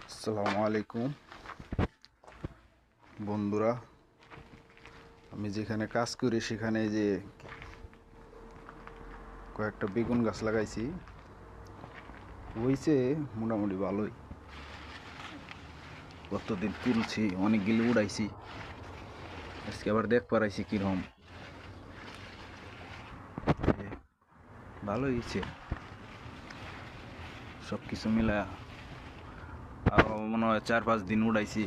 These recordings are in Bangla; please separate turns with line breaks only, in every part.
আসসালামু আলাইকুম বন্ধুরা, আমি যেখানে কাজ করি সেখানে যে কয়েকটা বেগুন গাছ লাগাইছি, হয়েছে মোটামুটি ভালোই। কতদিন তুলছি, অনেকগুলি উড়াইছি, আজকে আবার দেখ পারাইছি কিরকম ভালোই হয়েছে। সব কিছু মিলা আরও মনে হয় 4-5 দিন উড়াইছি,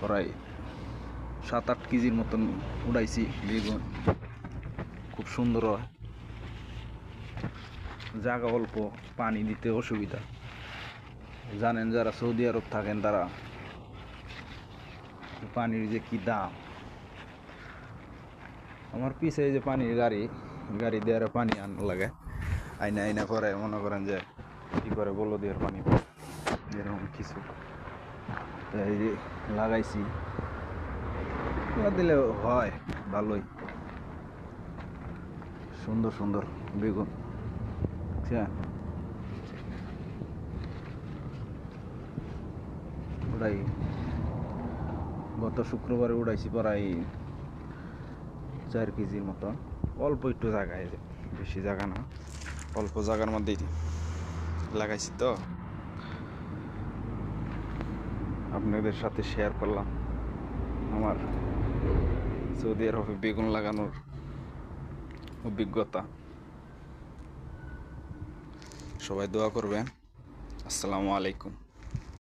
প্রায় 7-8 কেজির মতন উড়াইছি বেগুন। খুব সুন্দর হয়, জায়গা অল্প, পানি দিতে অসুবিধা। জানেন যারা সৌদি আরব থাকেন তারা পানির যে কি দাম। আমার পিছে যে পানির গাড়ি দিয়ে পানি আনা লাগে, আইনা আইনা করে মনে করেন যে কি করে বললো দেওয়ার পানি এরকম কিছু। এই যে লাগাইছি, দিলে হয় ভালোই, সুন্দর সুন্দর বেগুন। ওটাই গত শুক্রবারে উড়াইছি প্রায় 4 কেজির মতো। অল্প একটু জায়গায়, বেশি জায়গা না, অল্প জায়গার মধ্যেই লাগাইছি, তো আপনাদের সাথে শেয়ার করলাম আমার সৌদি আরবে বেগুন লাগানোর অভিজ্ঞতা। সবাই দোয়া করবেন। আসসালামু আলাইকুম।